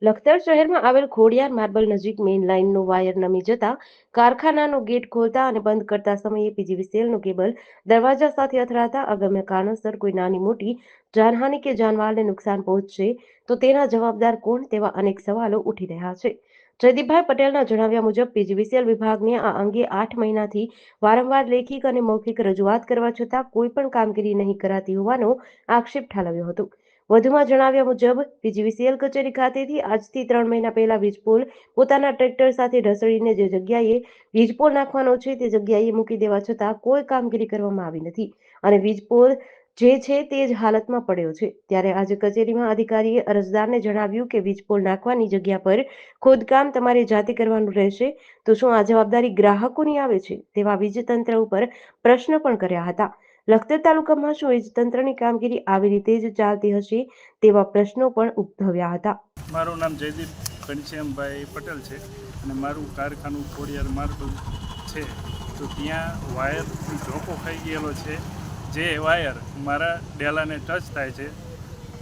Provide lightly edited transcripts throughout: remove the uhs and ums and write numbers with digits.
લખતર શહેરમાં આવેલ ખોડિયાર માર્બલ નજીક મેઇન લાઇનનો વાયર નમી જતા કારખાનાનો ગેટ ખોલતા અને બંધ કરતા સમયે પીજીવીસીએલનો કેબલ દરવાજા સાથે અથડાતા અગમ્ય કારણોસર કોઈ નાની મોટી જાનહાનિ કે જાનમાલને નુકસાન પહોંચશે તો તેના જવાબદાર કોણ તેવા અનેક સવાલો ઉઠી રહ્યા છે। જયદીપભાઈ પટેલના જણાવ્યા મુજબ પીજીવીસીએલ વિભાગને આ અંગે 8 મહિનાથી વારંવાર લેખિત અને મૌખિક રજૂઆત કરવા છતાં કોઈ પણ કામગીરી નહીં કરાતી હોવાનો આક્ષેપ ઠાલવ્યો હતો। વધુમાં જણાવ્યા મુજબ પીજીવીસીએલ કચેરી ખાતેથી આજથી 3 મહિના પહેલા વીજપોલ પોતાના ટ્રેક્ટર સાથે ઢસડીને જે જગ્યાએ વીજપોલ નાખવાનો છે તે જગ્યાએ મૂકી દેવા છતાં કોઈ કામગીરી કરવામાં આવી નથી અને વીજપોલ જે છે તે જ હાલતમાં પડ્યો છે। ત્યારે આજે કચેરીમાં અધિકારીએ અરજદારને જણાવ્યું કે વીજપોલ નાખવાની જગ્યા પર ખોદકામ તમારે જાતે કરવાનું રહેશે તો શું આ જવાબદારી ગ્રાહકોની આવે છે તેવા વીજતંત્ર ઉપર પ્રશ્ન પણ કર્યા હતા। લખતર તાલુકામાં શું વીજતંત્રની કામગીરી આવી રીતે જ ચાલતી હશે તેવા પ્રશ્નો પણ ઉદ્ભવ્યા હતા। મારું નામ જયદીપ ઘનશ્યામભાઈ પટેલ છે અને મારું કારખાનું ખોડિયાર માર્બલ છે। તો ત્યાં વાયરથી ઝોકો ખાઈ ગયેલો છે, જે વાયર મારા ડેલાને ટચ થાય છે।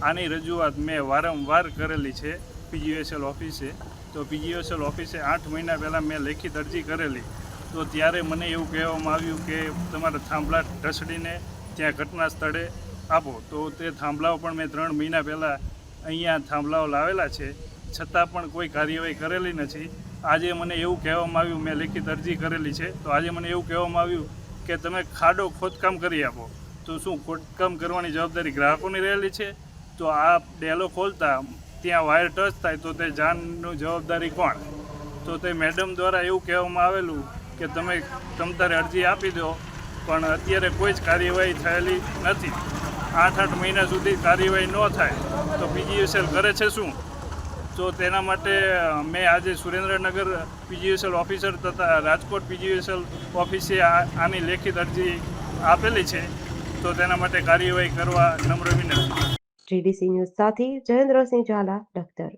આની રજૂઆત મેં વારંવાર કરેલી છે પીજીવીસીએલ ઓફિસે। તો પીજીવીસીએલ ઓફિસે 8 મહિના પહેલાં મેં લેખિત અરજી કરેલી, તો ત્યારે મને એવું કહેવામાં આવ્યું કે તમારા થાંભલા ઢસડીને ત્યાં ઘટના સ્થળે આપો। તો તે થાંભલાઓ પણ મેં 3 મહિના પહેલાં અહીંયા થાંભલાઓ લાવેલા છે, છતાં પણ કોઈ કાર્યવાહી કરેલી નથી। આજે મને એવું કહેવામાં આવ્યું, મેં લેખિત અરજી કરેલી છે, તો આજે મને એવું કહેવામાં આવ્યું કે તમે ખાડો ખોદકામ કરી આપો। તો શું ખોદકામ કરવાની જવાબદારી ગ્રાહકોની રહેલી છે? તો આ ડેલો ખોલતા ત્યાં વાયર ટચ થાય તો તે જાનની જવાબદારી કોણ? તો તે મેડમ દ્વારા એવું કહેવામાં આવેલું કે તમે તમતારે અરજી આપી દો, પણ અત્યારે કોઈ જ કાર્યવાહી થયેલી નથી। 8 મહિના સુધી કાર્યવાહી ન થાય તો પીજીવીસીએલ કરે છે શું? તો તેના માટે મેં આજે સુરેન્દ્રનગર પીજીવીસીએલ ઓફિસર તથા રાજકોટ પીજીવીસીએલ ઓફિસે આની લેખિત અરજી આપેલી છે। તો તેના માટે કાર્યવાહી કરવા નમ્ર વિનંતી। જીડીસી ન્યૂઝ સાથે જયેન્દ્રસિંહ ઝાલા, લખતર।